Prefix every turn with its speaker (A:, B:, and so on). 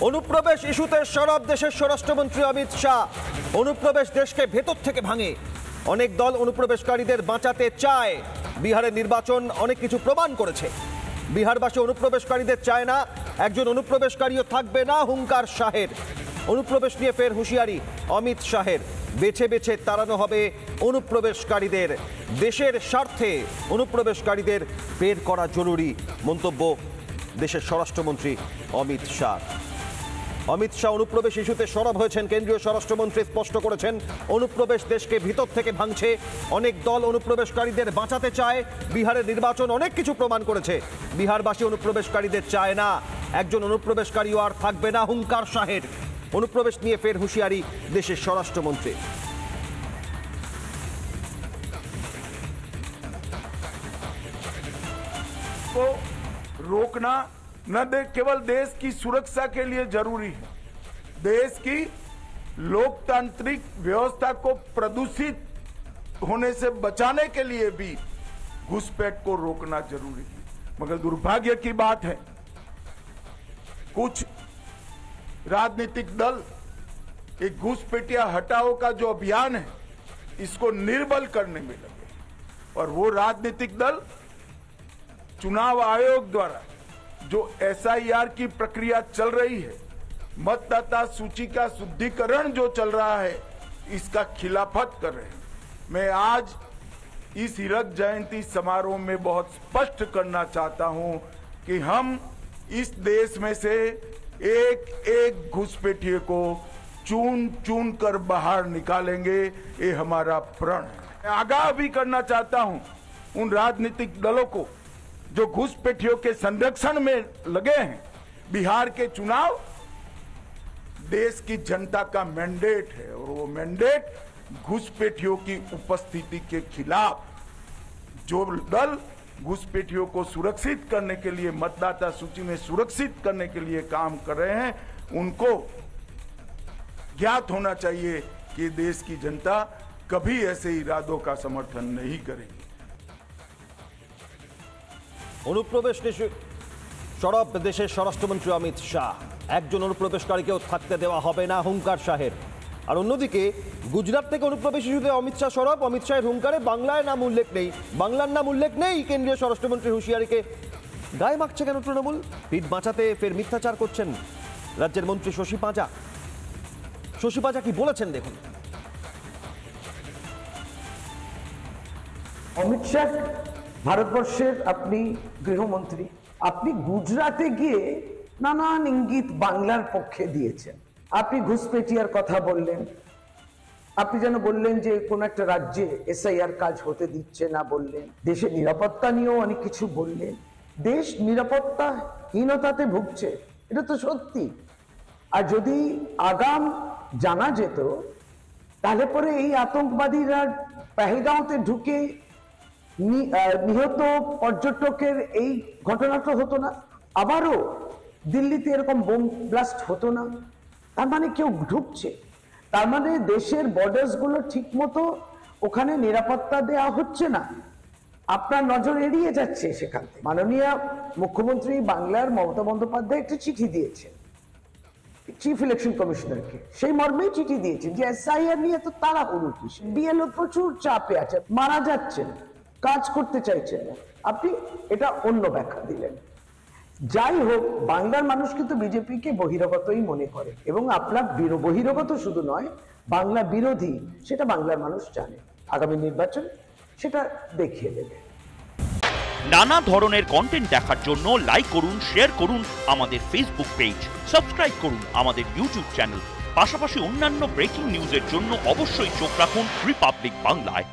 A: অনুপ্রবেশ ইস্যুতে সরব দেশের স্বরাষ্ট্রমন্ত্রী অমিত শাহ। অনুপ্রবেশ দেশকে ভেতর থেকে ভাঙে। অনেক দল অনুপ্রবেশকারীদের বাঁচাতে চায়। বিহারের নির্বাচন অনেক কিছু প্রমাণ করেছে। বিহারবাসী অনুপ্রবেশকারীদের চায় না, একজন অনুপ্রবেশকারীও থাকবে না, হুঙ্কার শাহের। অনুপ্রবেশ নিয়ে ফের হুঁশিয়ারি অমিত শাহের। বেছে বেছে তাড়ানো হবে অনুপ্রবেশকারীদের। দেশের স্বার্থে অনুপ্রবেশকারীদের বের করা জরুরি, মন্তব্য দেশের স্বরাষ্ট্রমন্ত্রী অমিত শাহ। অমিত শাহ অনুপ্রবেশ ইস্যুতে সরব হয়েছেন। কেন্দ্রীয় স্বরাষ্ট্রমন্ত্রী স্পষ্ট করেছেন, অনুপ্রবেশ দেশকে ভিতর থেকে ভাঙছে। অনেক দল অনুপ্রবেশকারীদের বাঁচাতে চায়। বিহারের নির্বাচন অনেক কিছু প্রমাণ করেছে। বিহারবাসী অনুপ্রবেশকারীদের চায় না, একজন অনুপ্রবেশকারীও আর থাকবে না, হুঙ্কার শাহের। অনুপ্রবেশ নিয়ে ফের হুঁশিয়ারি দেশের স্বরাষ্ট্রমন্ত্রী।
B: को रोकना केवल देश की सुरक्षा के लिए जरूरी है, देश की लोकतांत्रिक व्यवस्था को प्रदूषित होने से बचाने के लिए भी घुसपैठ को रोकना जरूरी है। मगर दुर्भाग्य की बात है, कुछ राजनीतिक दल एक घुसपैठिया हटाओ का जो अभियान है इसको निर्बल करने में लगे, और वो राजनीतिक दल चुनाव आयोग द्वारा जो एसआईआर की प्रक्रिया चल रही है, मतदाता सूची का शुद्धिकरण जो चल रहा है, इसका खिलाफत कर रहे हैं। मैं आज इस हीरक जयंती समारोह में बहुत स्पष्ट करना चाहता हूं कि हम इस देश में से एक एक घुसपैठिए को चुन चुन कर बाहर निकालेंगे, ये हमारा प्रण है। मैं आगाह भी करना चाहता हूं उन राजनीतिक दलों को जो घुसपैठियों के संरक्षण में लगे हैं। बिहार के चुनाव देश की जनता का मैंडेट है, और वो मैंडेट घुसपैठियों की उपस्थिति के खिलाफ, जो दल घुसपैठियों को सुरक्षित करने के लिए, मतदाता सूची में सुरक्षित करने के लिए काम कर रहे हैं, उनको ज्ञात होना चाहिए कि देश की जनता कभी ऐसे इरादों का समर्थन नहीं करेगी।
A: অনুপ্রবেশ সরব দেশের স্বরাষ্ট্রমন্ত্রী অমিত শাহ। একজন অনুপ্রবেশকারীকেও থাকতে দেওয়া হবে না, হুঙ্কার শাহের। আর অন্যদিকে গুজরাট থেকে অনুপ্রবেশ ইস্যুতে অমিত শাহ সরব। অমিত শাহের হুঙ্কারে বাংলার নাম উল্লেখ নেই। কেন্দ্রীয় স্বরাষ্ট্রমন্ত্রীর হুঁশিয়ারিকে গায়ে মাখছে কেন তৃণমূল? পিঠ বাঁচাতে ফের মিথ্যাচার করছেন রাজ্যের মন্ত্রী শশী পাঁজা কি বলেছেন দেখুন।
C: অমিত শাহ ভারতবর্ষের আপনি গৃহমন্ত্রী, আপনি গুজরাটে গিয়ে নানান ইঙ্গিত বাংলার পক্ষে দিয়েছেন। আপনি ঘুসপেটিয়ার কথা বললেন, আপনি যেন বললেন যে কোন একটা রাজ্যে এসআইআর কাজ হতে দিচ্ছে না, বললেন দেশের নিরাপত্তা নিয়েও অনেক কিছু বললেন। দেশ নিরাপত্তাহীনতাতে ভুগছে, এটা তো সত্যি। আর যদি আগাম জানা যেত, তাহলে পরে এই আতঙ্কবাদীরা পেহেলগাঁওতে ঢুকে নিহত পর্যটকের এই ঘটনাটা হতো না, আবারও দিল্লিতে এরকম বোম ব্লাস্ট হতো না। তার মানে কেউ ঢুকছে, তার মানে দেশের বর্ডার্স গুলো ঠিক মতো ওখানে নিরাপত্তা দেওয়া হচ্ছে না, আপনার নজর এড়িয়ে যাচ্ছে সেখান থেকে। মাননীয় মুখ্যমন্ত্রী বাংলার মমতা বন্দ্যোপাধ্যায় একটা চিঠি দিয়েছেন চিফ ইলেকশন কমিশনারকে, সেই মর্মেই চিঠি দিয়েছেন যে এসআইআর নিয়ে তো তাড়াহুড়ো কিসে, বিএলও প্রচুর চাপে আছে, মারা যাচ্ছেন, কাজ করতে চাইছেন না। আপনি এটা অন্য ব্যাখ্যা দিলেন। যাই হোক, বাংলার মানুষ কিন্তু বিজেপিকে বহিরাগতই মনে করে, এবং আপনার বহিরাগত শুধু নয়, বাংলা বিরোধী, সেটা বাংলার মানুষ জানে। আগামী নির্বাচন সেটা দেখিয়ে দেবে।
D: নানা ধরনের কন্টেন্ট দেখার জন্য লাইক করুন, শেয়ার করুন আমাদের ফেসবুক পেজ, সাবস্ক্রাইব করুন আমাদের ইউটিউব চ্যানেল। পাশাপাশি অন্যান্য ব্রেকিং নিউজের জন্য অবশ্যই চোখ রাখুন রিপাবলিক বাংলায়।